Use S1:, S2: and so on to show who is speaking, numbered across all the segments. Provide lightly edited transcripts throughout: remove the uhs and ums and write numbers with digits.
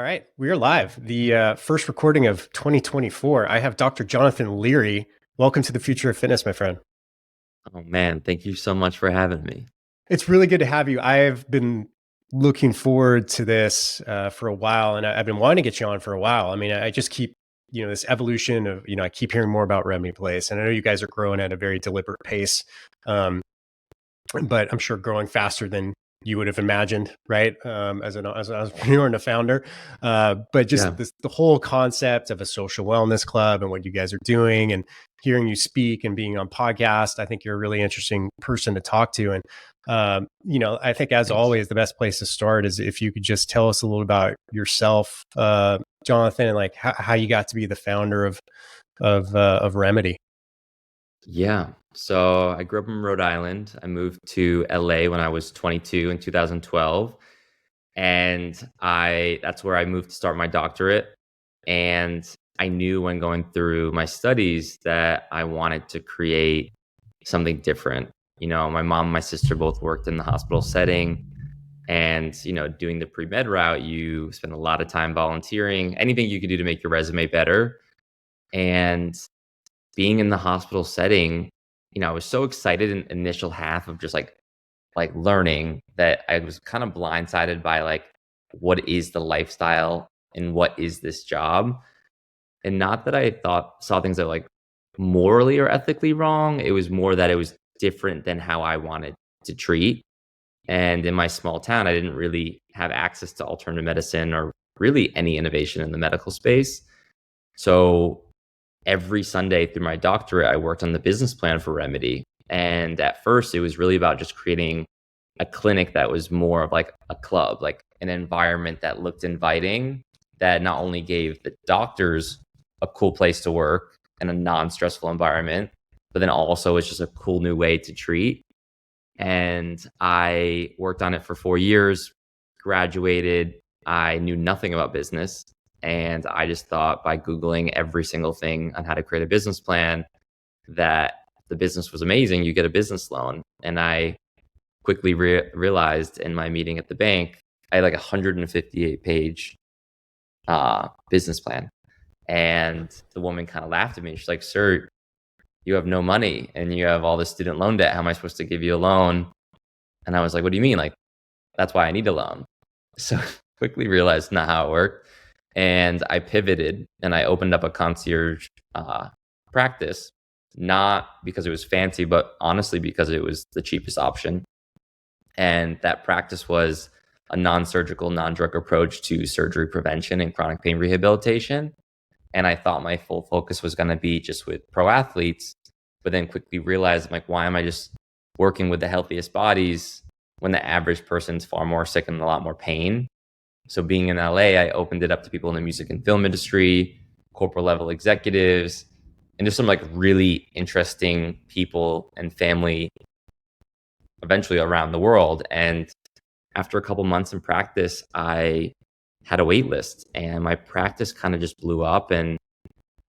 S1: All right, we are live. The first recording of 2024. I have Dr. Jonathan Leary. Welcome to the future of fitness, my friend.
S2: Oh man, thank you so much for having me.
S1: It's really good to have you. I've been looking forward to this for a while, and I've been wanting to get you on for a while. I mean, I just keep, this evolution of, I keep hearing more about Remedy Place, and I know you guys are growing at a very deliberate pace. But I'm sure growing faster than you would have imagined, right? As an entrepreneur and a founder. But just
S2: Yeah.
S1: the whole concept of a social wellness club and what you guys are doing and hearing you speak and being on podcast, I think you're a really interesting person to talk to. And, I think as
S2: Thanks.
S1: always, the best place to start is if you could just tell us a little about yourself, Jonathan, and like how you got to be the founder of Remedy.
S2: Yeah. So I grew up in Rhode Island. I moved to LA when I was 22 in 2012. And that's where I moved to start my doctorate. And I knew when going through my studies that I wanted to create something different. My mom and my sister both worked in the hospital setting. And, doing the pre-med route, you spend a lot of time volunteering, anything you could do to make your resume better. And being in the hospital setting, I was so excited in the initial half of just like learning that I was kind of blindsided by like what is the lifestyle and what is this job? And not that I saw things that like morally or ethically wrong. It was more that it was different than how I wanted to treat. And in my small town, I didn't really have access to alternative medicine or really any innovation in the medical space. So every Sunday through my doctorate, I worked on the business plan for Remedy. And at first, it was really about just creating a clinic that was more of like a club, like an environment that looked inviting, that not only gave the doctors a cool place to work and a non-stressful environment, but then also it's just a cool new way to treat. And I worked on it for 4 years, graduated. I knew nothing about business. And I just thought by Googling every single thing on how to create a business plan that the business was amazing. You get a business loan. And I quickly realized in my meeting at the bank, I had like a 158-page business plan. And the woman kind of laughed at me. She's like, "Sir, you have no money and you have all this student loan debt. How am I supposed to give you a loan?" And I was like, "What do you mean? Like, that's why I need a loan." So quickly realized not how it worked. And I pivoted and I opened up a concierge practice, not because it was fancy, but honestly because it was the cheapest option. And that practice was a non-surgical, non-drug approach to surgery prevention and chronic pain rehabilitation. And I thought my full focus was going to be just with pro athletes, but then quickly realized, I'm like, why am I just working with the healthiest bodies when the average person's far more sick and in a lot more pain? So being in LA, I opened it up to people in the music and film industry, corporate level executives, and just some like really interesting people and family eventually around the world. And after a couple months in practice, I had a wait list and my practice kind of just blew up, and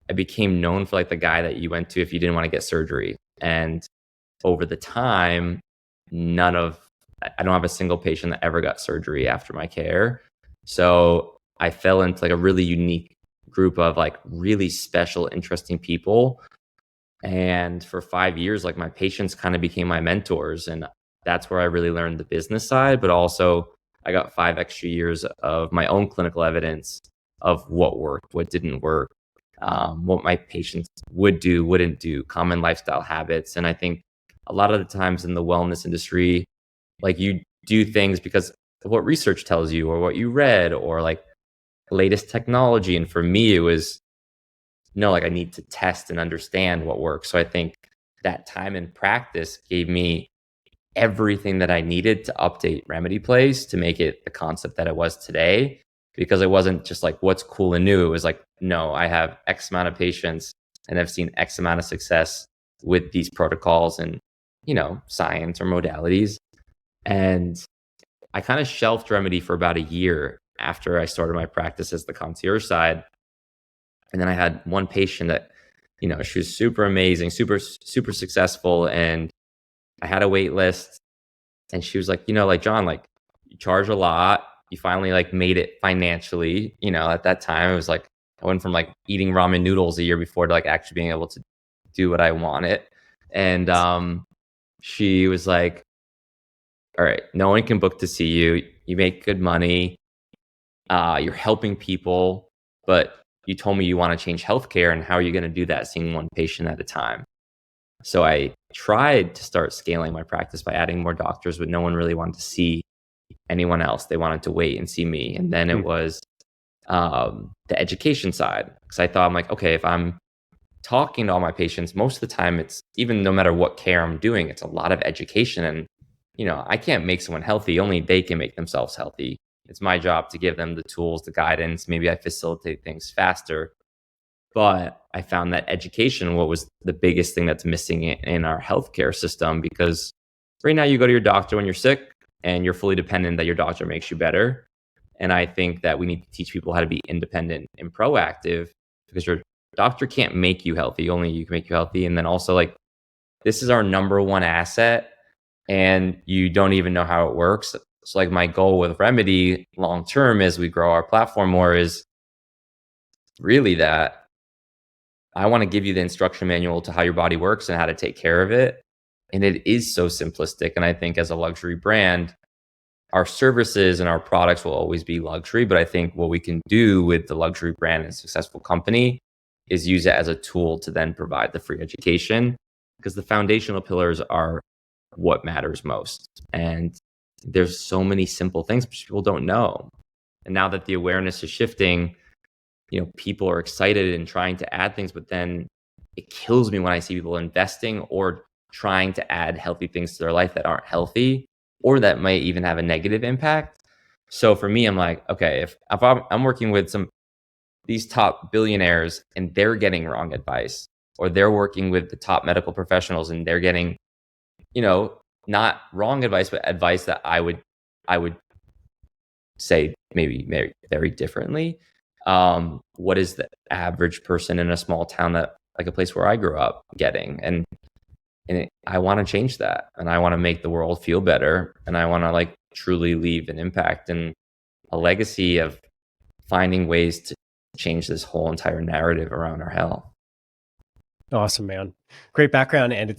S2: I became known for like the guy that you went to if you didn't want to get surgery. And over the time, I don't have a single patient that ever got surgery after my care. So I fell into like a really unique group of like really special, interesting people. And for 5 years, like my patients kind of became my mentors. And that's where I really learned the business side, but also I got 5 extra years of my own clinical evidence of what worked, what didn't work, what my patients would do, wouldn't do, common lifestyle habits. And I think a lot of the times in the wellness industry, like you do things because of what research tells you or what you read or like latest technology. And for me, it was no, like I need to test and understand what works. So I think that time in practice gave me everything that I needed to update Remedy Place to make it the concept that it was today. Because it wasn't just like what's cool and new. It was like, no, I have X amount of patients and I've seen X amount of success with these protocols and, science or modalities. And I kind of shelved Remedy for about a year after I started my practice as the concierge side. And then I had one patient that, she was super amazing, super, super successful. And I had a wait list and she was like, like, "John, like you charge a lot, you finally like made it financially. At that time it was like I went from like eating ramen noodles a year before to like actually being able to do what I wanted. And she was like, all right, no one can book to see you. You make good money. You're helping people, but you told me you want to change healthcare, and how are you going to do that seeing one patient at a time? So I tried to start scaling my practice by adding more doctors, but no one really wanted to see anyone else. They wanted to wait and see me. And then it
S1: Mm.
S2: was the education side, because I thought, I'm like, okay, if I'm talking to all my patients, most of the time it's, even no matter what care I'm doing, it's a lot of education. And I can't make someone healthy, only they can make themselves healthy. It's my job to give them the tools, the guidance. Maybe I facilitate things faster. But I found that education, what was the biggest thing that's missing in our healthcare system, because right now you go to your doctor when you're sick and you're fully dependent that your doctor makes you better. And I think that we need to teach people how to be independent and proactive, because your doctor can't make you healthy, only you can make you healthy. And then also, like, this is our number one asset and you don't even know how it works. So like my goal with Remedy long term as we grow our platform more is really that I want to give you the instruction manual to how your body works and how to take care of it. And it is so simplistic. And I think as a luxury brand, our services and our products will always be luxury. But I think what we can do with the luxury brand and successful company is use it as a tool to then provide the free education, because the foundational pillars are what matters most. And there's so many simple things which people don't know. And now that the awareness is shifting, people are excited and trying to add things, but then it kills me when I see people investing or trying to add healthy things to their life that aren't healthy or that might even have a negative impact. So for me, I'm like, okay, if I'm working with these top billionaires and they're getting wrong advice, or they're working with the top medical professionals and they're getting, not wrong advice, but advice that I would say maybe very, very differently. What is the average person in a small town, that like a place where I grew up, getting? I want to change that, and I want to make the world feel better, and I want to like truly leave an impact and a legacy of finding ways to change this whole entire narrative around our health.
S1: Awesome, man. Great background. And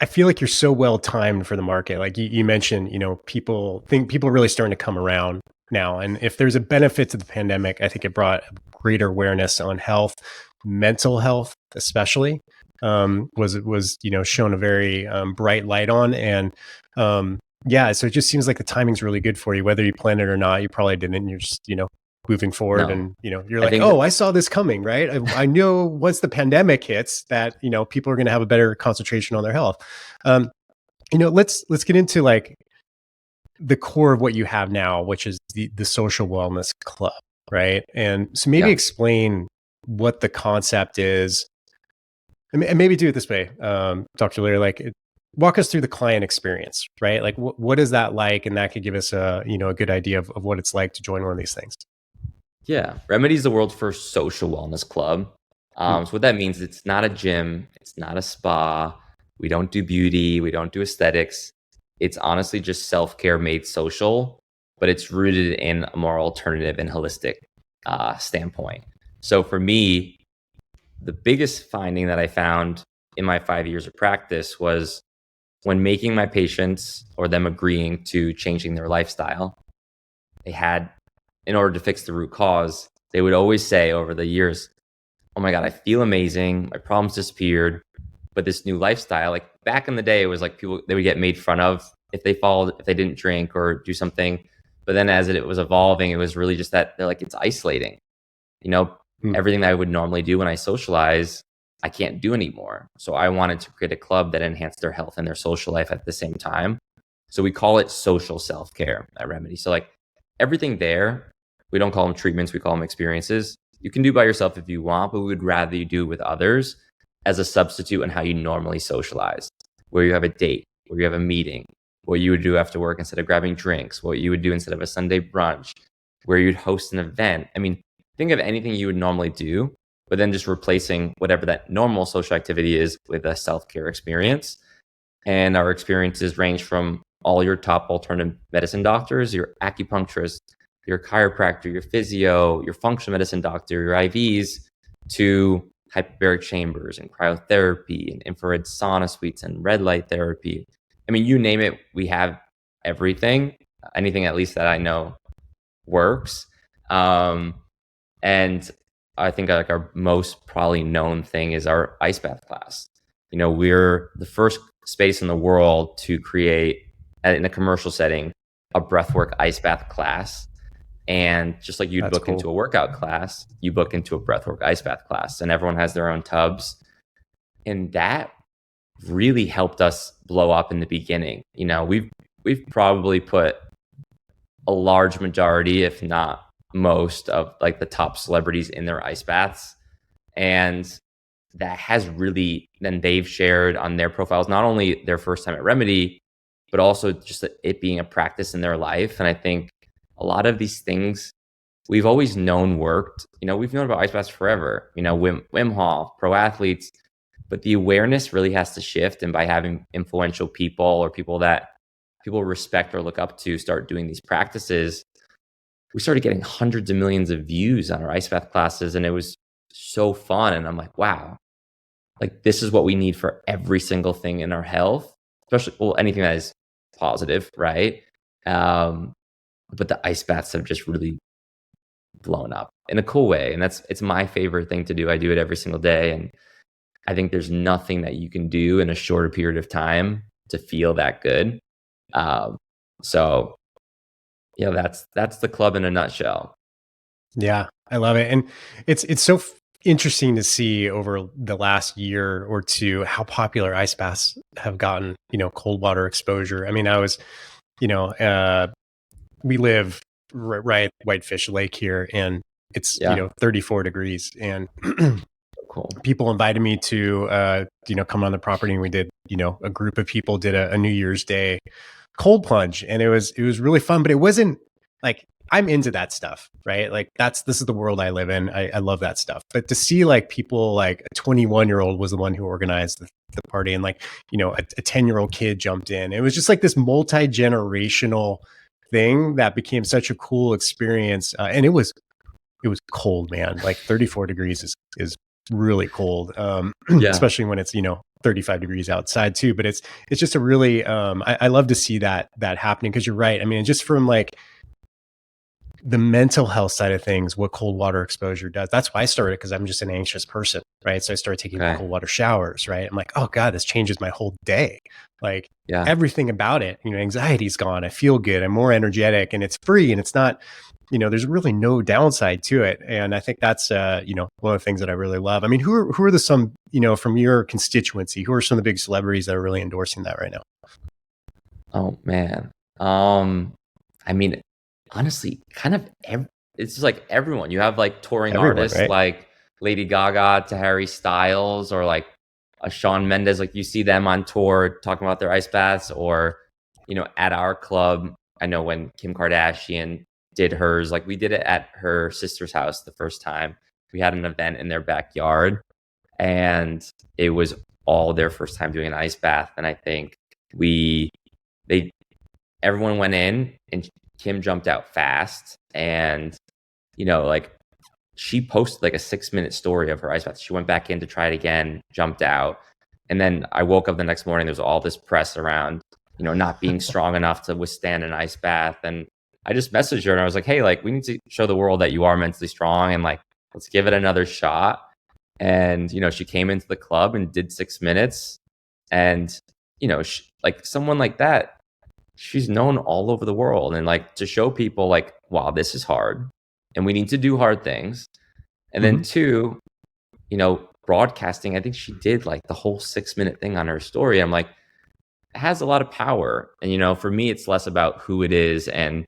S1: I feel like you're so well timed for the market. Like you mentioned, people are really starting to come around now. And if there's a benefit to the pandemic, I think it brought greater awareness on health, mental health, especially, was shown a very bright light on. And yeah, so it just seems like the timing's really good for you, whether you planned it or not. You probably didn't. You're just, moving forward,
S2: No,
S1: and you're
S2: I
S1: like,
S2: think
S1: oh, I saw this coming, right? I know once the pandemic hits that people are going to have a better concentration on their health. Let's get into like the core of what you have now, which is the social wellness club, right? And so maybe
S2: yeah.
S1: explain what the concept is, and maybe do it this way, Dr. Leary, like walk us through the client experience, right? Like what is that like? And that could give us a good idea of what it's like to join one of these things.
S2: Yeah, Remedy is the world's first social wellness club.
S1: Hmm.
S2: So what that means, it's not a gym, it's not a spa. We don't do beauty, we don't do aesthetics. It's honestly just self-care made social, but it's rooted in a more alternative and holistic standpoint. So for me, the biggest finding that I found in my 5 years of practice was when making my patients or them agreeing to changing their lifestyle, they had, in order to fix the root cause, they would always say over the years, oh my God, I feel amazing. My problems disappeared. But this new lifestyle, like back in the day, it was like people, they would get made fun of if they didn't drink or do something. But then as it was evolving, it was really just that they're like, it's isolating. You know,
S1: Hmm.
S2: Everything that I would normally do when I socialize, I can't do anymore. So I wanted to create a club that enhanced their health and their social life at the same time. So we call it social self-care at Remedy. So like everything there, we don't call them treatments, we call them experiences. You can do by yourself if you want, but we would rather you do with others as a substitute on how you normally socialize, where you have a date, where you have a meeting, what you would do after work instead of grabbing drinks, what you would do instead of a Sunday brunch, where you'd host an event. I mean, think of anything you would normally do, but then just replacing whatever that normal social activity is with a self-care experience. And our experiences range from all your top alternative medicine doctors, your acupuncturists, your chiropractor, your physio, your functional medicine doctor, your IVs, to hyperbaric chambers and cryotherapy and infrared sauna suites and red light therapy. I mean, you name it, we have everything, anything at least that I know works. Um, and I think like our most probably known thing is our ice bath class. We're the first space in the world to create, in a commercial setting, a breathwork ice bath class. And just like you'd
S1: That's
S2: book into
S1: cool.
S2: a workout class, you book into a breathwork ice bath class, and everyone has their own tubs. And that really helped us blow up in the beginning. We've probably put a large majority, if not most, of like the top celebrities in their ice baths. And that has really, then they've shared on their profiles, not only their first time at Remedy, but also just it being a practice in their life. And I think a lot of these things we've always known worked. We've known about ice baths forever, Wim Hof, pro athletes, but the awareness really has to shift. And by having influential people or people that people respect or look up to start doing these practices, we started getting hundreds of millions of views on our ice bath classes. And it was so fun. And I'm like, wow, like this is what we need for every single thing in our health, especially, well, anything that is positive, right? But the ice baths have just really blown up in a cool way. And it's my favorite thing to do. I do it every single day. And I think there's nothing that you can do in a shorter period of time to feel that good. So yeah, that's the club in a nutshell.
S1: Yeah, I love it. And it's so interesting to see over the last year or two how popular ice baths have gotten, cold water exposure. I mean, you know, uh, we live right Whitefish Lake here, and it's,
S2: Yeah,
S1: 34 degrees. And
S2: cool.
S1: people invited me to, come on the property, and we did, a group of people did a New Year's Day cold plunge, and it was really fun, but it wasn't like, I'm into that stuff, right? Like this is the world I live in. I love that stuff. But to see like people, like a 21-year-old was the one who organized the party, and like, a 10-year-old kid jumped in. It was just like this multi-generational thing that became such a cool experience. And it was cold, man. Like 34 degrees is really cold.
S2: Yeah.
S1: Especially when it's, 35 degrees outside too. But it's just a really, I love to see that happening, because you're right. I mean, just from like the mental health side of things, what cold water exposure does. That's why I started, because I'm just an anxious person, right? So I started taking
S2: Okay.
S1: cold water showers, right? I'm like, oh God, this changes my whole day. Like
S2: Yeah.
S1: everything about it, anxiety's gone. I feel good. I'm more energetic, and it's free, and it's not, there's really no downside to it. And I think that's, one of the things that I really love. I mean, who are the some, from your constituency, who are some of the big celebrities that are really endorsing that right now?
S2: Oh man. I mean, honestly, kind of it's just like everyone. You have like touring
S1: Everyone,
S2: artists
S1: right?
S2: like Lady Gaga to Harry Styles, or like a Shawn Mendes. Like you see them on tour talking about their ice baths, or at our club. I know when Kim Kardashian did hers, like we did it at her sister's house the first time. We had an event in their backyard, and it was all their first time doing an ice bath. And I think we they everyone went in, and Kim jumped out fast. And like she posted like a 6-minute story of her ice bath. She went back in to try it again, jumped out. And then I woke up the next morning, there was all this press around not being strong enough to withstand an ice bath. And I just messaged her, and I was like, hey, like we need to show the world that you are mentally strong, and like let's give it another shot. And she came into the club and did 6 minutes. And like someone like that, she's known all over the world. And like to show people like, wow, this is hard, and we need to do hard things. And then
S1: Hmm.
S2: two, broadcasting, I think she did like the whole 6-minute thing on her story. I'm like, it has a lot of power. And for me, it's less about who it is, and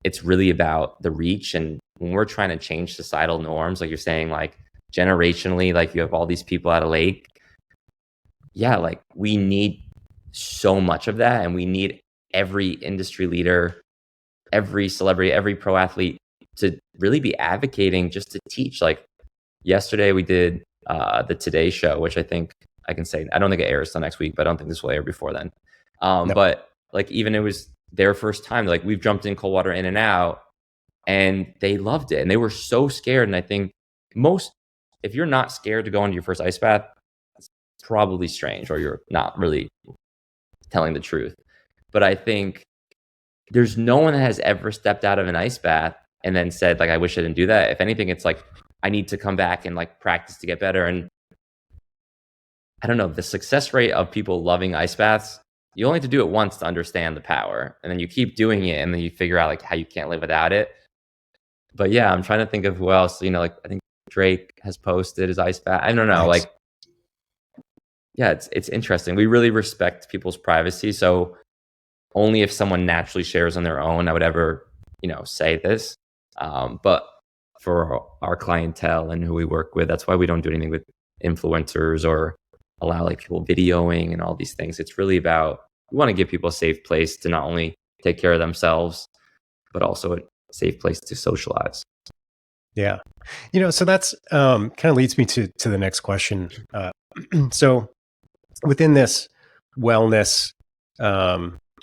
S2: it's really about the reach. And when we're trying to change societal norms, like you're saying, like generationally, like you have all these people at a lake. Yeah, like we need so much of that, and we need every industry leader, every celebrity, every pro athlete to really be advocating just to teach. Like yesterday we did the Today Show, which I think I can say, I don't think it airs till next week, but I don't think this will air before then.
S1: No.
S2: But like even it was their first time, like we've jumped in cold water in and out, and they loved it, and they were so scared. And I think most, if you're not scared to go into your first ice bath, it's probably strange, or you're not really telling the truth. But I think there's no one that has ever stepped out of an ice bath and then said, like, I wish I didn't do that. If anything, it's like, I need to come back and like practice to get better. And I don't know, the success rate of people loving ice baths, you only have to do it once to understand the power. And then you keep doing it, and then you figure out like how you can't live without it. But yeah, I'm trying to think of who else, like I think Drake has posted his ice bath. I don't know.
S1: Nice.
S2: Like, yeah, it's interesting. We really respect people's privacy. So only if someone naturally shares on their own, I would ever, say this. But for our clientele and who we work with, that's why we don't do anything with influencers or allow like people videoing and all these things. It's really about, we want to give people a safe place to not only take care of themselves, but also a safe place to socialize.
S1: Yeah. So that's kind of leads me to the next question. So within this wellness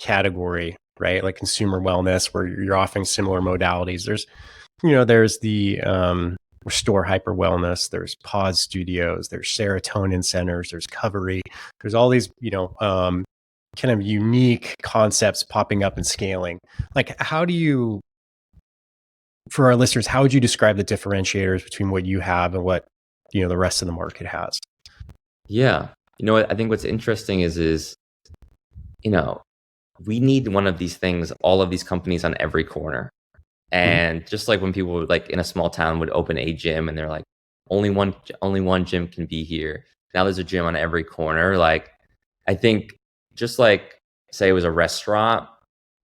S1: category, right? Like consumer wellness, where you're offering similar modalities. There's the restore hyper wellness. There's pause studios. There's serotonin centers. There's Covery. There's all these, kind of unique concepts popping up and scaling. Like, for our listeners, how would you describe the differentiators between what you have and what, the rest of the market has?
S2: Yeah. What I think what's interesting is, we need one of these things, all of these companies on every corner. And just like when people would, like in a small town would open a gym and they're like, only one gym can be here. Now there's a gym on every corner. Like, I think just like say it was a restaurant,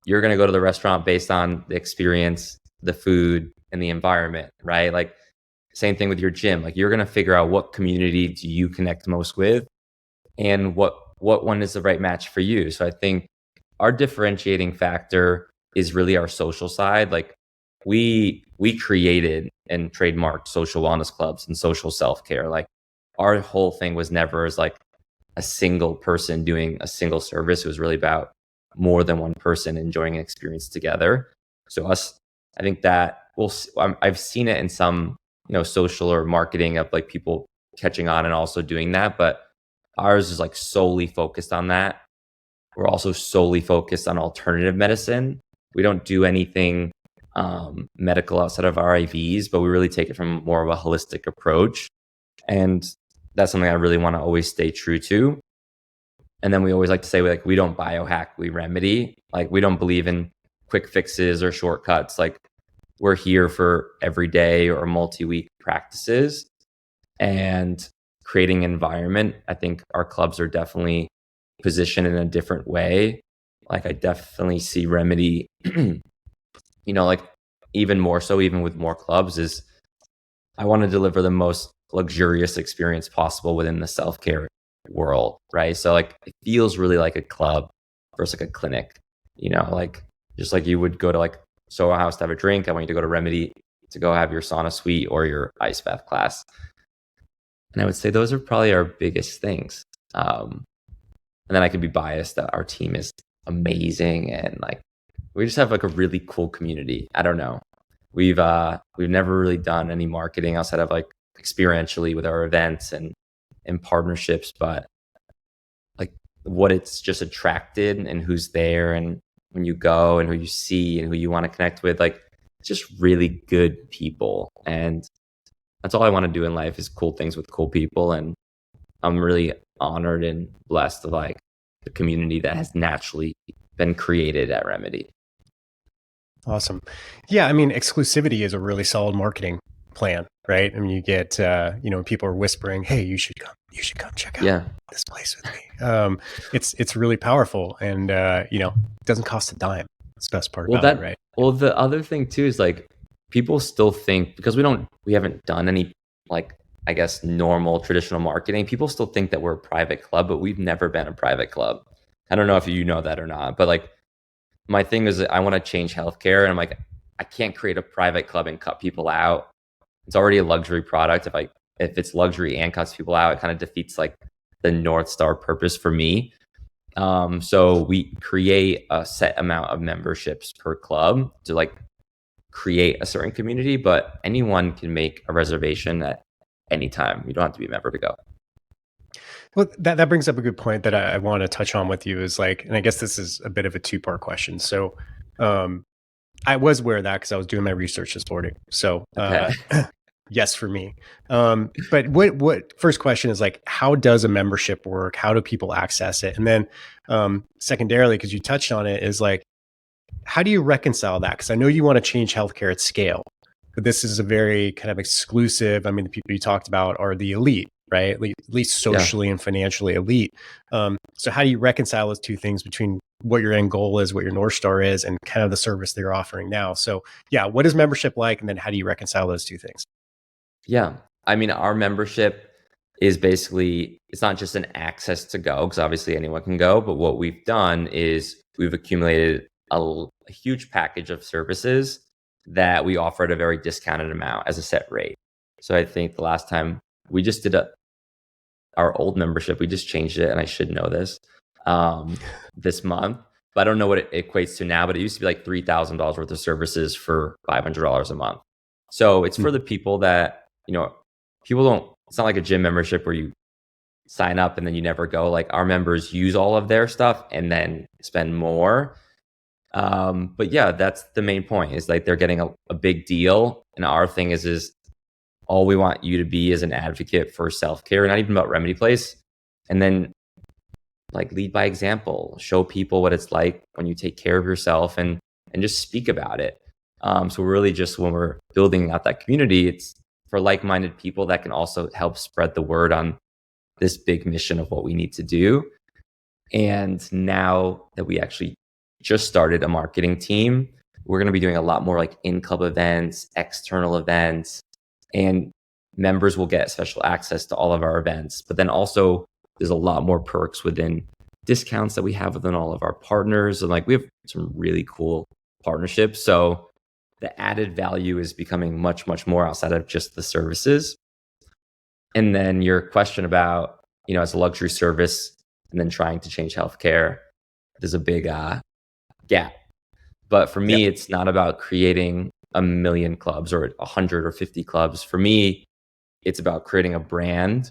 S2: you're going to go to the restaurant based on the experience, the food, and the environment, right? Like same thing with your gym. Like you're going to figure out what community do you connect most with and what one is the right match for you. So I think our differentiating factor is really our social side. Like we created and trademarked social wellness clubs and social self-care. Like our whole thing was never as like a single person doing a single service. It was really about more than one person enjoying an experience together. So I think that I've seen it in some, social or marketing of like people catching on and also doing that, but ours is like solely focused on that. We're also solely focused on alternative medicine. We don't do anything medical outside of our IVs, but we really take it from more of a holistic approach. And that's something I really want to always stay true to. And then we always like to say, like, we don't biohack, we remedy. Like, we don't believe in quick fixes or shortcuts. Like, we're here for everyday or multi-week practices and creating environment. I think our clubs are definitely positioned in a different way. Like, I definitely see remedy, like even more so, even with more clubs, is I want to deliver the most luxurious experience possible within the self-care world, right? So like it feels really like a club versus like a clinic, like just like you would go to like Soho House to have a drink. I want you to go to Remedy to go have your sauna suite or your ice bath class. And I would say those are probably our biggest things. And then I could be biased that our team is amazing and like we just have like a really cool community. I don't know. We've never really done any marketing outside of like experientially with our events and partnerships, but like what it's just attracted and who's there and when you go and who you see and who you want to connect with, like it's just really good people. And that's all I want to do in life is cool things with cool people. And I'm really honored and blessed of like the community that has naturally been created at Remedy.
S1: Awesome. Yeah, I mean, exclusivity is a really solid marketing plan, right? I mean, you get, people are whispering, "Hey, you should come check out this place with me." It's really powerful, and it doesn't cost a dime. That's the best part about it, right?
S2: Well, the other thing too is like people still think because we haven't done any like I guess normal traditional marketing. People still think that we're a private club, but we've never been a private club. I don't know if you know that or not, but like my thing is that I want to change healthcare, and I'm like, I can't create a private club and cut people out. It's already a luxury product. If it's luxury and cuts people out, it kind of defeats like the North Star purpose for me. So we create a set amount of memberships per club to like create a certain community, but anyone can make a reservation at any time. You don't have to be a member to go.
S1: Well, that brings up a good point that I want to touch on with you is like, and I guess this is a bit of a two-part question. So, um, I was aware of that because I was doing my research this morning. So,
S2: Okay.
S1: yes, for me. But what first question is like, how does a membership work? How do people access it? And then, secondarily, because you touched on it, is like, how do you reconcile that? Because I know you want to change healthcare at scale, but this is a very kind of exclusive. I mean, the people you talked about are the elite, right? At least
S2: Yeah.
S1: socially and financially elite. So how do you reconcile those two things between what your end goal is, what your North Star is, and kind of the service they're offering now? So yeah, what is membership like? And then how do you reconcile those two things?
S2: Yeah. I mean, our membership is basically, it's not just an access to go, because obviously anyone can go. But what we've done is we've accumulated a huge package of services that we offer at a very discounted amount as a set rate. So I think the last time we just did our old membership, we just changed it, and I should know this, this month. But I don't know what it equates to now, but it used to be like $3,000 worth of services for $500 a month. So it's for
S1: Mhm.
S2: the people that, people don't, it's not like a gym membership where you sign up and then you never go. Like our members use all of their stuff and then spend more. But yeah, that's the main point, is like they're getting a big deal. And our thing is all we want you to be is an advocate for self-care, not even about Remedy Place. And then like lead by example, show people what it's like when you take care of yourself, and just speak about it. So really just when we're building out that community, it's for like-minded people that can also help spread the word on this big mission of what we need to do. And now that we actually just started a marketing team, we're going to be doing a lot more like in-club events, external events, and members will get special access to all of our events. But then also there's a lot more perks within discounts that we have within all of our partners. And like we have some really cool partnerships. So the added value is becoming much, much more outside of just the services. And then your question about, as a luxury service and then trying to change healthcare, there's a big gap. But for
S1: Yeah.
S2: me, it's not about creating a million clubs or 100 or 50 clubs. For me, it's about creating a brand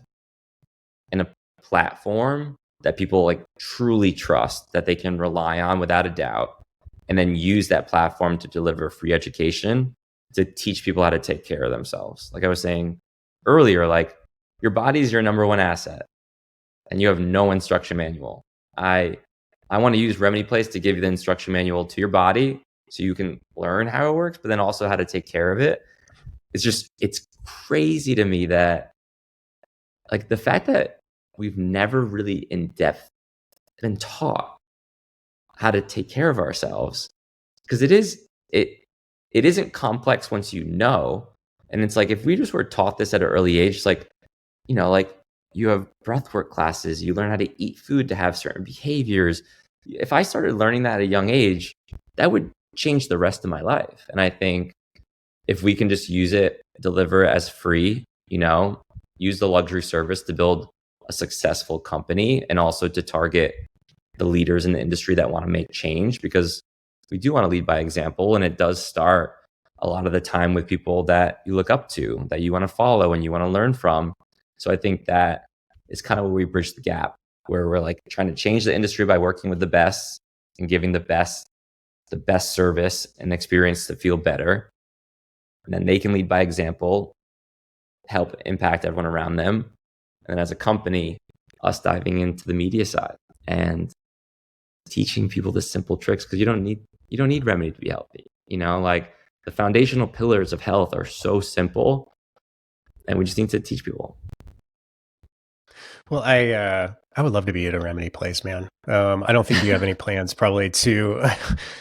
S2: and a platform that people like truly trust, that they can rely on without a doubt, and then use that platform to deliver free education to teach people how to take care of themselves. Like I was saying earlier, like your body is your number one asset and you have no instruction manual. I want to use Remedy Place to give you the instruction manual to your body so you can learn how it works, but then also how to take care of it. It's crazy to me that like the fact that we've never really in depth been taught how to take care of ourselves, because it isn't complex once you know. And it's like if we just were taught this at an early age, it's like, like you have breathwork classes, you learn how to eat food to have certain behaviors. If I started learning that at a young age, that would change the rest of my life. And I think if we can just use it, deliver it as free, use the luxury service to build a successful company and also to target the leaders in the industry that want to make change, because we do want to lead by example. And it does start a lot of the time with people that you look up to, that you want to follow and you want to learn from. So I think that is kind of where we bridge the gap, where we're like trying to change the industry by working with the best and giving the best service and experience to feel better. And then they can lead by example, help impact everyone around them. And then as a company, us diving into the media side and teaching people the simple tricks, because you don't need Remedy to be healthy. Like the foundational pillars of health are so simple, and we just need to teach people.
S1: Well, I would love to be at a Remedy Place, man. I don't think you have any plans probably to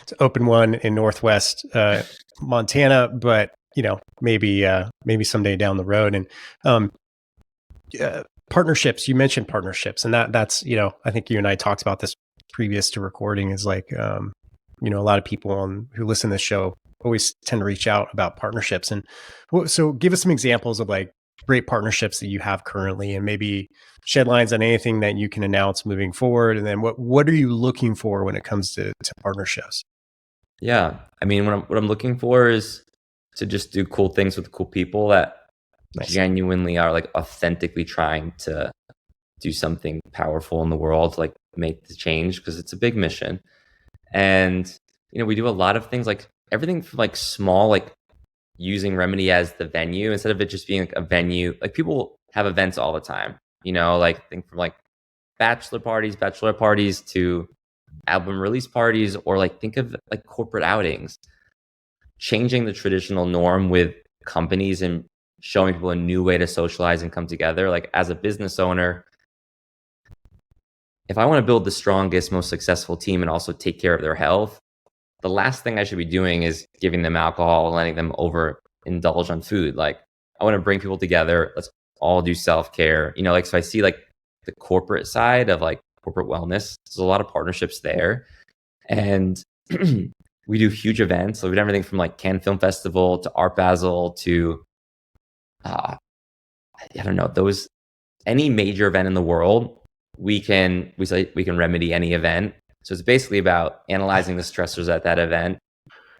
S1: to open one in Northwest Montana, but maybe someday down the road. And um, partnerships. You mentioned partnerships, and that's I think you and I talked about this previous to recording. Is like a lot of people who listen to this show always tend to reach out about partnerships. And so give us some examples of like great partnerships that you have currently, and maybe shed lines on anything that you can announce moving forward. And then what are you looking for when it comes to partnerships?
S2: Yeah, I mean, what I'm looking for is to just do cool things with cool people that
S1: Nice.
S2: genuinely are like authentically trying to do something powerful in the world, like make the change, because it's a big mission. And we do a lot of things, like everything from like small, like using Remedy as the venue instead of it just being like a venue. Like people have events all the time, like think from like bachelor parties to album release parties, or like think of like corporate outings, changing the traditional norm with companies and showing people a new way to socialize and come together. Like as a business owner, if I want to build the strongest, most successful team and also take care of their health, the last thing I should be doing is giving them alcohol and letting them overindulge on food. Like I want to bring people together. Let's all do self-care. Like so I see like the corporate side of like corporate wellness. There's a lot of partnerships there. And we do huge events. So we do everything from like Cannes Film Festival to Art Basel to I don't know, those any major event in the world, we say we can remedy any event. So it's basically about analyzing the stressors at that event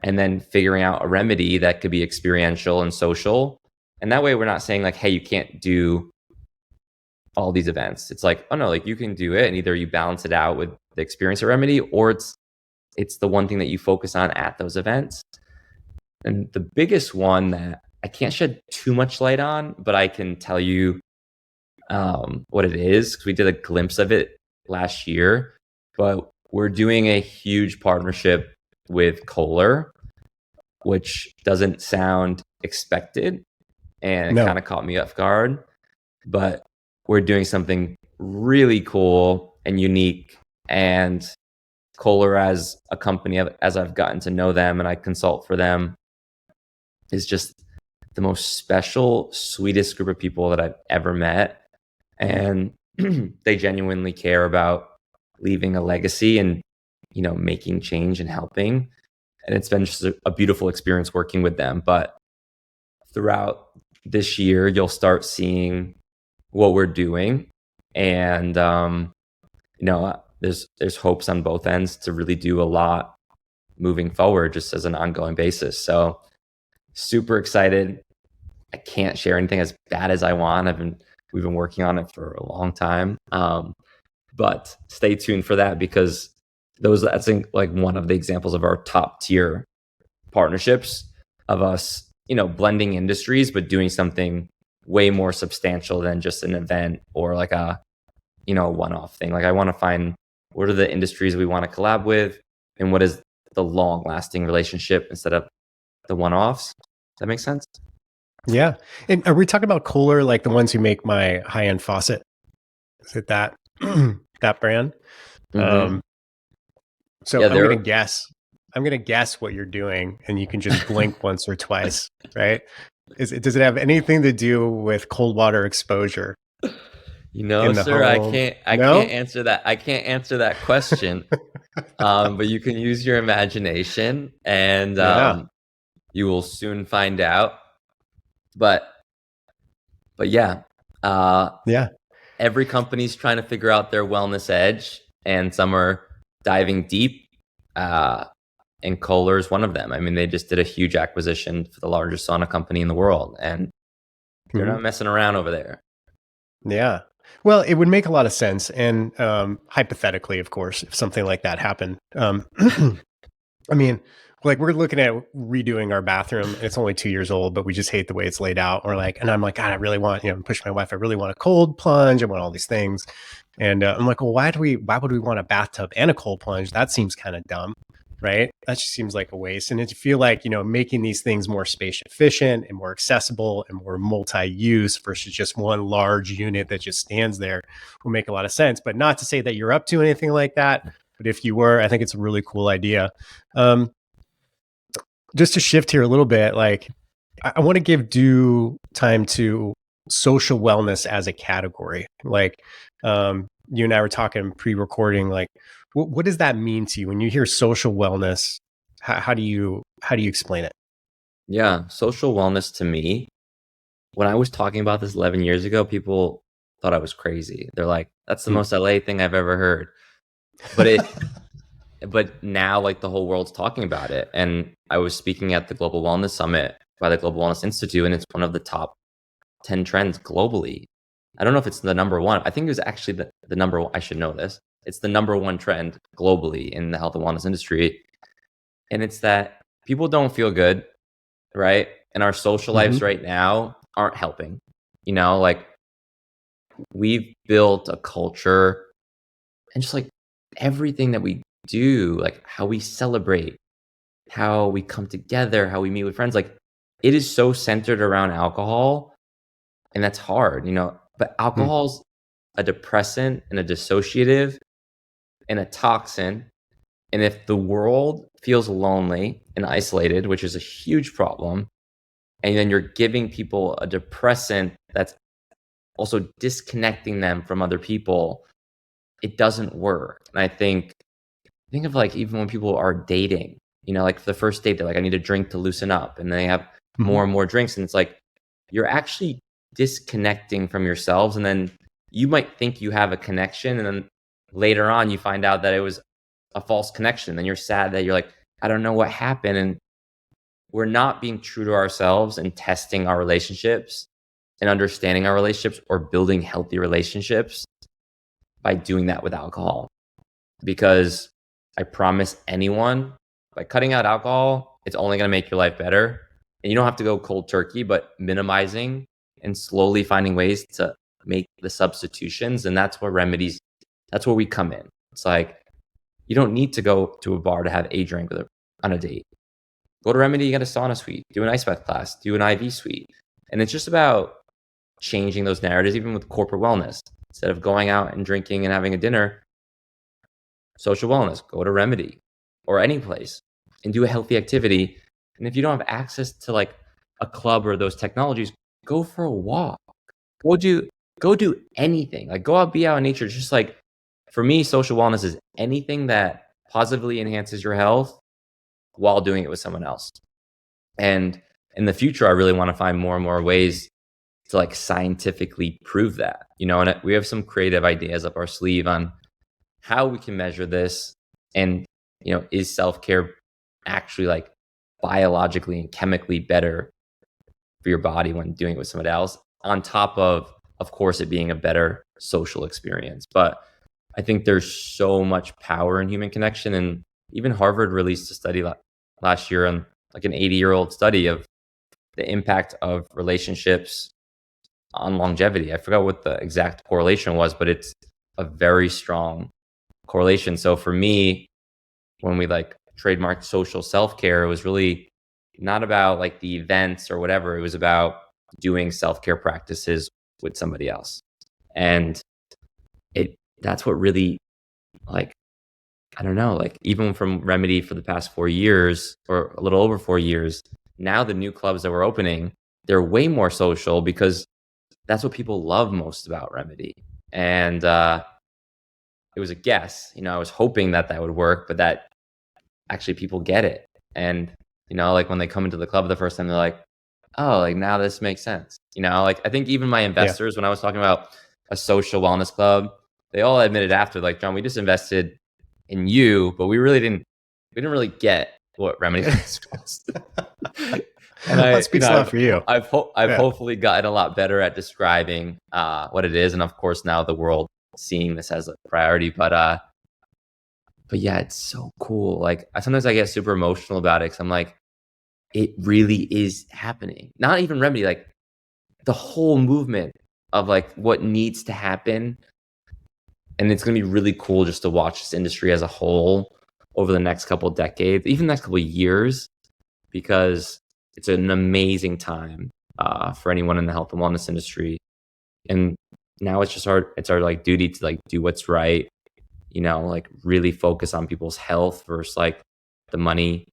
S2: and then figuring out a remedy that could be experiential and social. And that way we're not saying like, hey, you can't do all these events. It's like, oh no, like you can do it, and either you balance it out with the experience or remedy, or it's the one thing that you focus on at those events. And the biggest one that I can't shed too much light on, but I can tell you what it is, because we did a glimpse of it last year. But we're doing a huge partnership with Kohler, which doesn't sound expected, and it
S1: No.
S2: kind of caught me off guard. But we're doing something really cool and unique. And Kohler, as a company, as I've gotten to know them and I consult for them, is just the most special, sweetest group of people that I've ever met. And they genuinely care about leaving a legacy and, making change and helping. And it's been just a beautiful experience working with them. But throughout this year, you'll start seeing what we're doing. And, there's hopes on both ends to really do a lot moving forward, just as an ongoing basis. So super excited. I can't share anything as bad as I want. We've been working on it for a long time. But stay tuned for that, because that's like one of the examples of our top tier partnerships of us, blending industries, but doing something way more substantial than just an event or like a, one-off thing. Like I want to find what are the industries we want to collab with, and what is the long lasting relationship instead of the one-offs. Does that make sense?
S1: Yeah. And are we talking about Kohler, like the ones who make my high-end faucet? Is it that that brand?
S2: Mm-hmm.
S1: So
S2: Yeah,
S1: I'm gonna guess. I'm gonna guess what you're doing, and you can just blink once or twice, right? Does it have anything to do with cold water exposure in the
S2: sir, I
S1: home?
S2: can't
S1: No?
S2: answer that. I can't answer that question. But you can use your imagination, and
S1: Yeah.
S2: you will soon find out. But yeah,
S1: Yeah.
S2: every company's trying to figure out their wellness edge, and some are diving deep. And Kohler is one of them. I mean, they just did a huge acquisition for the largest sauna company in the world, and they're
S1: Mhm.
S2: not messing around over there.
S1: Yeah. Well, it would make a lot of sense. And hypothetically, of course, if something like that happened, I mean, like we're looking at redoing our bathroom. And it's only 2 years old, but we just hate the way it's laid out. Or like, and I'm like, God, I really want, push my wife. I really want a cold plunge. I want all these things. And I'm like, well, why would we want a bathtub and a cold plunge? That seems kind of dumb, right? That just seems like a waste. And it feel like, making these things more space efficient and more accessible and more multi-use versus just one large unit that just stands there will make a lot of sense. But not to say that you're up to anything like that. But if you were, I think it's a really cool idea. Just to shift here a little bit, like I want to give due time to social wellness as a category. Like you and I were talking pre-recording, like what does that mean to you when you hear social wellness? How do you explain it?
S2: Yeah, social wellness to me, when I was talking about this 11 years ago, people thought I was crazy. They're like, that's the
S1: Hmm.
S2: most LA thing I've ever heard. But now like the whole world's talking about it. And I was speaking at the Global Wellness Summit by the Global Wellness Institute, and it's one of the top 10 trends globally. I don't know if it's the number one. I think it was actually the number one. I should know this. It's the number one trend globally in the health and wellness industry. And it's that people don't feel good, right? And our social lives right now aren't helping. Like we've built a culture and just like everything that we do, like how we celebrate, how we come together, how we meet with friends, like it is so centered around alcohol. And that's hard, but alcohol's a depressant and a dissociative and a toxin. And if the world feels lonely and isolated, which is a huge problem, and then you're giving people a depressant that's also disconnecting them from other people, it doesn't work. And I think of like even when people are dating, like the first date, they're like, I need a drink to loosen up. And they have more and more drinks. And it's like, you're actually disconnecting from yourselves. And then you might think you have a connection. And then later on, you find out that it was a false connection. Then you're sad that you're like, I don't know what happened. And we're not being true to ourselves and testing our relationships and understanding our relationships or building healthy relationships by doing that with alcohol. Because I promise anyone, by cutting out alcohol, it's only going to make your life better. And you don't have to go cold turkey, but minimizing and slowly finding ways to make the substitutions. And that's where we come in. It's like, you don't need to go to a bar to have a drink on a date. Go to Remedy, you get a sauna suite, do an ice bath class, do an IV suite. And it's just about changing those narratives, even with corporate wellness. Instead of going out and drinking and having a dinner, social wellness, go to Remedy or any place and do a healthy activity. And if you don't have access to like a club or those technologies, go for a walk. Go do anything. Like go out, be out in nature. Just like for me, social wellness is anything that positively enhances your health while doing it with someone else. And in the future, I really want to find more and more ways to like scientifically prove that, and we have some creative ideas up our sleeve on how we can measure this. And, is self-care actually like biologically and chemically better for your body when doing it with somebody else, on top of course, it being a better social experience. But I think there's so much power in human connection. And even Harvard released a study last year on like an 80-year-old study of the impact of relationships on longevity. I forgot what the exact correlation was, but it's a very strong correlation. So for me, when we like trademarked social self-care, it was really not about like the events or whatever. It was about doing self-care practices with somebody else. And that's what really, like, I don't know, like even from Remedy for the past 4 years or a little over 4 years, now the new clubs that we're opening, they're way more social because that's what people love most about Remedy. And it was a guess, I was hoping that would work, but that actually people get it. And, like when they come into the club the first time, they're like, oh, like now this makes sense. Like I think even my investors, when I was talking about a social wellness club, they all admitted after, like, John, we just invested in you, but we didn't really get what Remedy was. And
S1: that speaks a lot for you.
S2: I've hopefully gotten a lot better at describing what it is. And of course, now the world seeing this as a priority, but yeah, it's so cool. Like sometimes I get super emotional about it because I'm like, it really is happening. Not even Remedy, like the whole movement of like what needs to happen. And it's going to be really cool just to watch this industry as a whole over the next couple of decades, even the next couple of years, because it's an amazing time for anyone in the health and wellness industry. And now it's our like duty to like do what's right, like really focus on people's health versus like the money.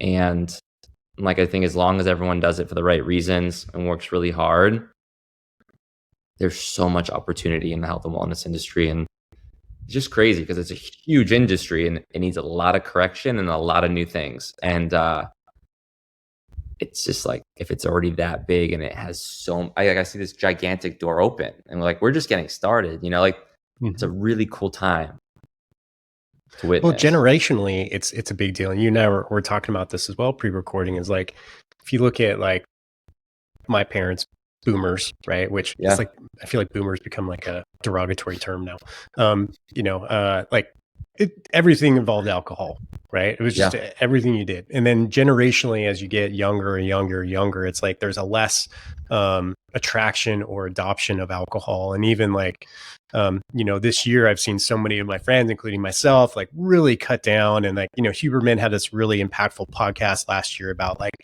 S2: And like, I think as long as everyone does it for the right reasons and works really hard, there's so much opportunity in the health and wellness industry. And it's just crazy because it's a huge industry and it needs a lot of correction and a lot of new things. And it's just like, if it's already that big and it has I see this gigantic door open and we're just getting started, it's a really cool time to witness.
S1: Well, generationally, it's a big deal. And you and I were talking about this as well, pre-recording, is like, if you look at like my parents, boomers, right? Which it's
S2: Yeah.
S1: like, I feel like boomers become like a derogatory term now. Like everything involved alcohol, right? It was just
S2: Yeah.
S1: everything you did. And then generationally, as you get younger and younger and younger, it's like there's a less attraction or adoption of alcohol. And even like, this year I've seen so many of my friends, including myself, like really cut down. And like, Huberman had this really impactful podcast last year about like,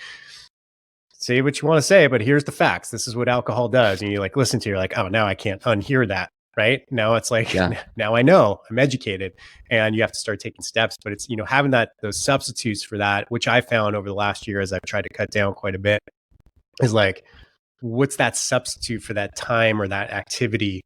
S1: say what you want to say, but here's the facts. This is what alcohol does. And you like listen to, you're like, oh, now I can't unhear that. Right now, it's like
S2: Yeah.
S1: now I know, I'm educated, and you have to start taking steps. But it's having those substitutes for that, which I found over the last year as I've tried to cut down quite a bit, is like, what's that substitute for that time or that activity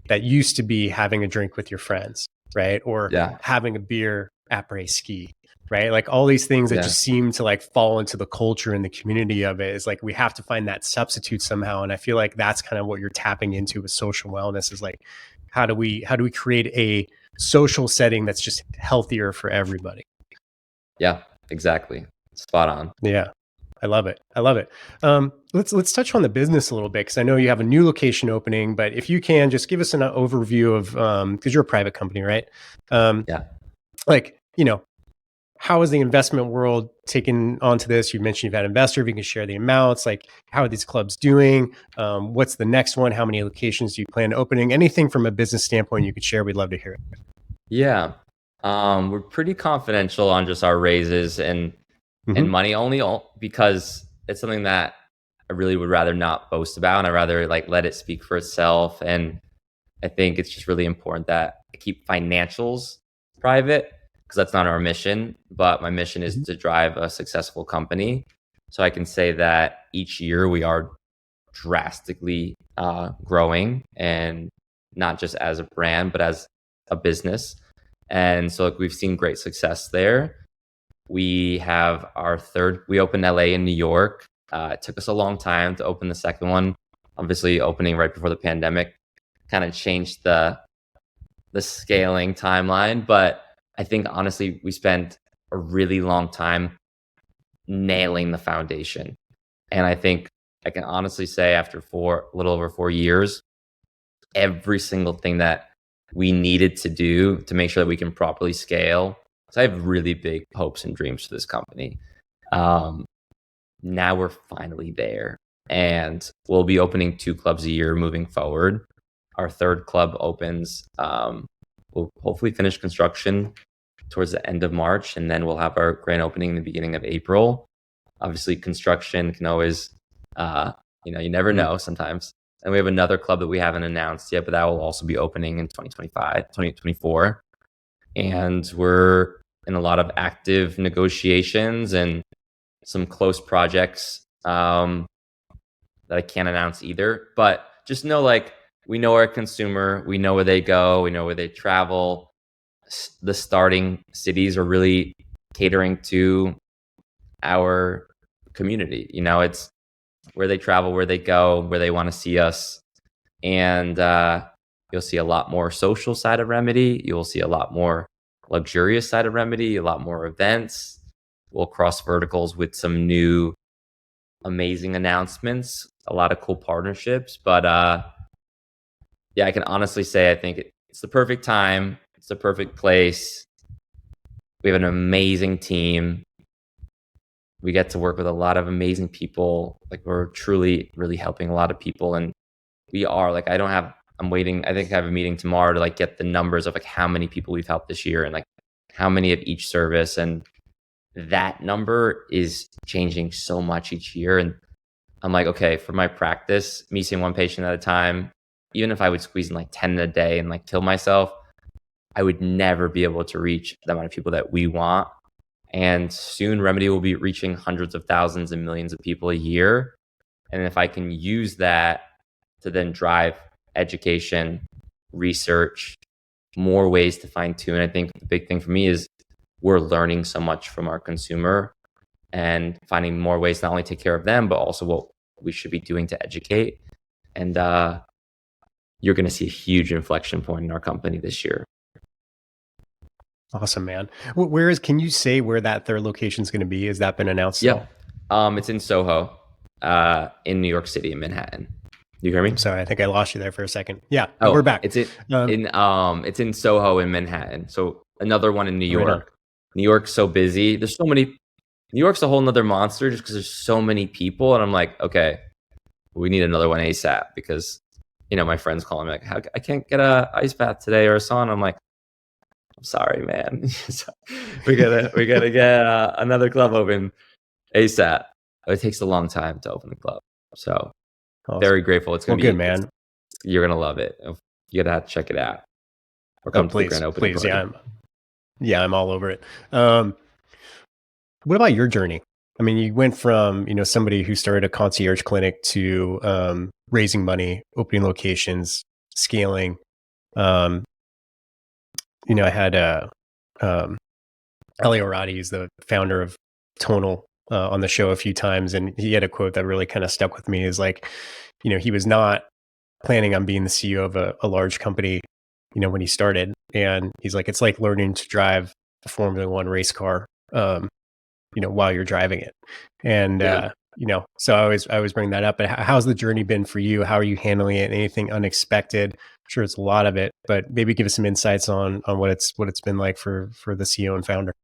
S1: that used to be having a drink with your friends, right? Or
S2: Yeah.
S1: having a beer après ski, right? Like all these things that
S2: Yeah.
S1: just seem to like fall into the culture and the community of it is like, we have to find that substitute somehow. And I feel like that's kind of what you're tapping into with social wellness, is like, how do we create a social setting that's just healthier for everybody?
S2: Yeah, exactly. Spot on.
S1: Yeah. I love it. I love it. Let's touch on the business a little bit, because I know you have a new location opening. But if you can just give us an overview of, because you're a private company, right?
S2: Yeah.
S1: Like, how is the investment world taken onto this? You mentioned you've had investors. If you can share the amounts, like how are these clubs doing? What's the next one? How many locations do you plan opening? Anything from a business standpoint you could share, we'd love to hear it.
S2: Yeah. We're pretty confidential on just our raises and money only because it's something that I really would rather not boast about, and I'd rather like let it speak for itself. And I think it's just really important that I keep financials private, because that's not our mission. But my mission is to drive a successful company. So I can say that each year we are drastically growing, and not just as a brand, but as a business. And so like, we've seen great success there. We have we opened LA and New York. It took us a long time to open the second one. Obviously, opening right before the pandemic kind of changed the scaling timeline. But I think honestly, we spent a really long time nailing the foundation. And I think I can honestly say after a little over 4 years, every single thing that we needed to do to make sure that we can properly scale. So I have really big hopes and dreams for this company. Now we're finally there, and we'll be opening 2 clubs a year moving forward. Our third club opens. We'll hopefully finish construction towards the end of March, and then we'll have our grand opening in the beginning of April. Obviously, construction can always, you never know sometimes. And we have another club that we haven't announced yet, but that will also be opening in 2024. And we're in a lot of active negotiations and some close projects that I can't announce either. But just know, like, we know our consumer, we know where they go, we know where they travel. The starting cities are really catering to our community. It's where they travel, where they go, where they want to see us. And you'll see a lot more social side of Remedy. You'll see a lot more luxurious side of Remedy, a lot more events. We'll cross verticals with some new amazing announcements, a lot of cool partnerships. But yeah, I can honestly say I think it's the perfect time. It's the perfect place. We have an amazing team. We get to work with a lot of amazing people. Like, we're truly, really helping a lot of people. And we are like, I'm waiting. I think I have a meeting tomorrow to like get the numbers of like how many people we've helped this year and like how many of each service. And that number is changing so much each year. And I'm like, okay, for my practice, me seeing one patient at a time, even if I would squeeze in like 10 a day and like kill myself, I would never be able to reach the amount of people that we want. And soon Remedy will be reaching hundreds of thousands and millions of people a year. And if I can use that to then drive education, research, more ways to fine tune, I think the big thing for me is we're learning so much from our consumer and finding more ways to not only take care of them, but also what we should be doing to educate. And you're going to see a huge inflection point in our company this year.
S1: Awesome, man. Can you say where that third location is going to be? Has that been announced?
S2: Yeah. It's in Soho, in New York City, in Manhattan. You hear me?
S1: I'm sorry, I think I lost you there for a second. Yeah, but we're
S2: Oh,
S1: back.
S2: it's in
S1: Um,
S2: it's in Soho in Manhattan. So another one in New
S1: right on.
S2: York. New York's so busy. There's so many. New York's a whole nother monster just because there's so many people, and I'm like, okay, we need another one ASAP because my friends calling me like, I can't get a ice bath today or a sauna. I'm like, I'm sorry, man. So we gotta get another club open ASAP. It takes a long time to open the club, so
S1: Awesome.
S2: very grateful. It's
S1: Well,
S2: gonna
S1: good,
S2: be it's
S1: man.
S2: you're gonna love it. You gotta check it out or
S1: Oh,
S2: come to the grand opening
S1: please.
S2: party.
S1: Yeah, I'm all over it. What about your journey? I mean, you went from, somebody who started a concierge clinic to raising money, opening locations, scaling. Um, I had um, Ali Orati is the founder of Tonal on the show a few times, and he had a quote that really kind of stuck with me. Is like, he was not planning on being the CEO of a large company, when he started, and he's like, it's like learning to drive a Formula One race car, while you're driving it, and
S2: Yeah.
S1: so I always bring that up. But how's the journey been for you? How are you handling it? Anything unexpected? I'm sure it's a lot of it, but maybe give us some insights on what it's been like for the CEO and founder.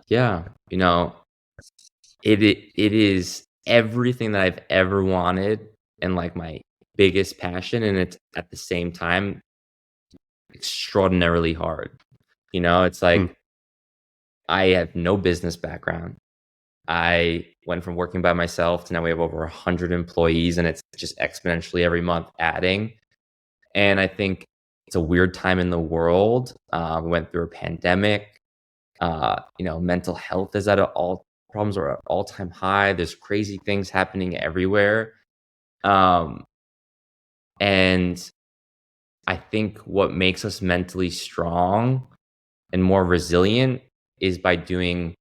S2: Yeah. It is everything that I've ever wanted and like my biggest passion, and it's at the same time extraordinarily hard. It's
S1: Hmm.
S2: like I have no business background. I went from working by myself to now we have over 100 employees, and it's just exponentially every month adding. And I think it's a weird time in the world. We went through a pandemic. Mental health is at an all problems are at all time high. There's crazy things happening everywhere. Um, and I think what makes us mentally strong and more resilient is by doing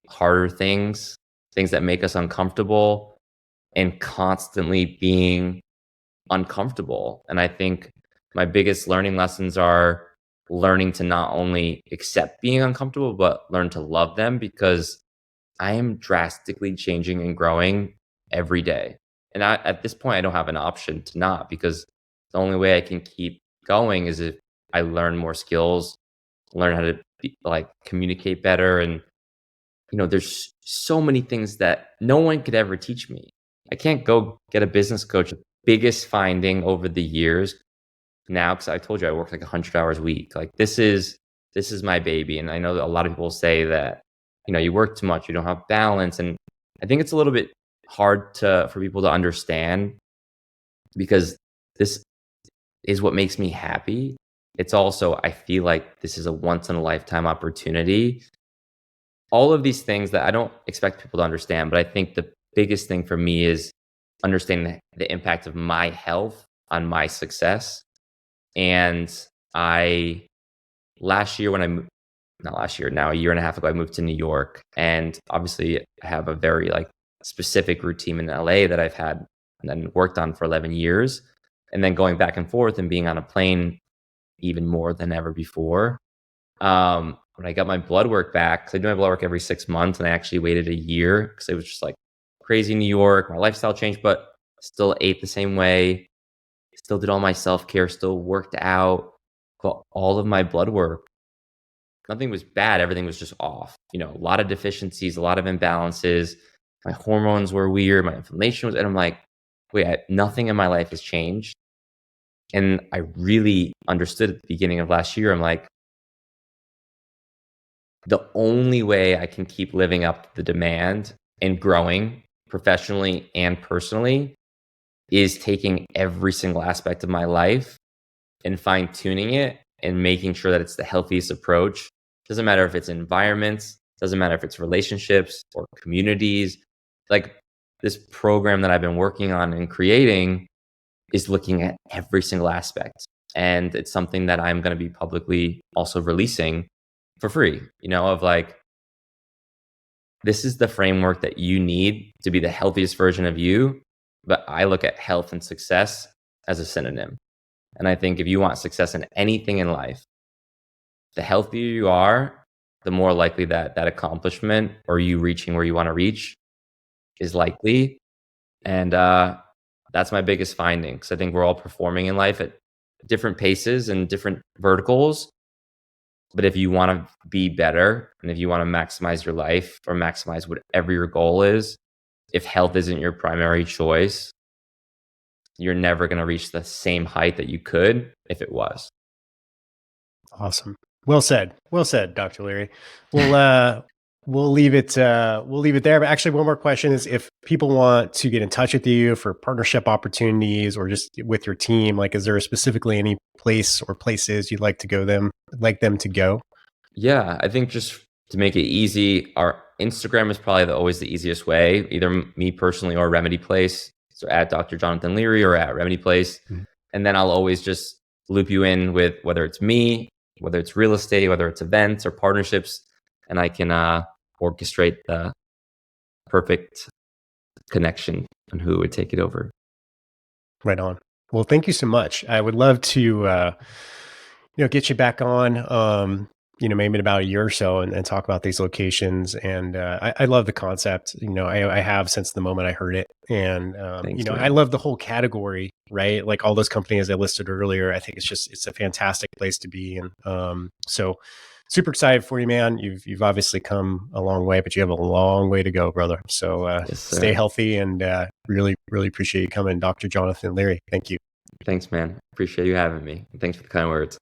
S2: harder things, things that make us uncomfortable, and constantly being uncomfortable. And I think my biggest learning lessons are learning to not only accept being uncomfortable, but learn to love them because I am drastically changing and growing every day. And at this point, I don't have an option to not because the only way I can keep going is if I learn more skills, learn how to communicate better. And, there's so many things that no one could ever teach me. I can't go get a business coach. Biggest finding over the years now, because I told you I work like 100 hours a week. Like this is my baby, and I know that a lot of people say that you work too much, you don't have balance, and I think it's a little bit hard to for people to understand because this is what makes me happy. It's also I feel like this is a once in a lifetime opportunity. All of these things that I don't expect people to understand, but I think the biggest thing for me is understanding the impact of my health on my success. And I last year when I moved, not last year, now a year and a half ago, I moved to New York. And obviously I have a very specific routine in LA that I've had and then worked on for 11 years. And then going back and forth and being on a plane even more than ever before. When I got my blood work back, 'cause I do my blood work every 6 months, and I actually waited a year because it was just like crazy New York. My lifestyle changed, but still ate the same way, still did all my self-care, still worked out, but all of my blood work, nothing was bad. Everything was just off. A lot of deficiencies, a lot of imbalances. My hormones were weird. My inflammation was, and I'm like, wait, nothing in my life has changed. And I really understood at the beginning of last year. I'm like, the only way I can keep living up to the demand and growing professionally and personally is taking every single aspect of my life and fine tuning it and making sure that it's the healthiest approach. Doesn't matter if it's environments, doesn't matter if it's relationships or communities. Like this program that I've been working on and creating is looking at every single aspect. And it's something that I'm going to be publicly also releasing for free, of like, this is the framework that you need to be the healthiest version of you. But I look at health and success as a synonym. And I think if you want success in anything in life, the healthier you are, the more likely that accomplishment or you reaching where you want to reach is likely. And that's my biggest finding, because I think we're all performing in life at different paces and different verticals. But if you want to be better and if you want to maximize your life or maximize whatever your goal is, if health isn't your primary choice, you're never going to reach the same height that you could if it was.
S1: Awesome. Well said. Well said, Dr. Leary. We'll leave it we'll leave it there. But actually one more question is, if people want to get in touch with you for partnership opportunities or just with your team, like is there specifically any place or places you'd like them to go?
S2: Yeah, I think just to make it easy, our Instagram is probably always the easiest way, either me personally or Remedy Place. So at Dr. Jonathan Leary or at Remedy Place.
S1: Mhm.
S2: And then I'll always just loop you in with whether it's me, whether it's real estate, whether it's events or partnerships, and I can orchestrate the perfect connection on who would take it over.
S1: Right on. Well, thank you so much. I would love to get you back on, maybe in about a year or so, and talk about these locations. And I love the concept. I have since the moment I heard it. And,
S2: Thanks,
S1: I
S2: man.
S1: love the whole category, right? Like all those companies I listed earlier. I think it's a fantastic place to be. And so super excited for you, man. You've obviously come a long way, but you have a long way to go, brother. So
S2: Yes,
S1: stay
S2: sir.
S1: healthy, and really, really appreciate you coming, Dr. Jonathan Leary. Thank you.
S2: Thanks, man. Appreciate you having me. Thanks for the kind words.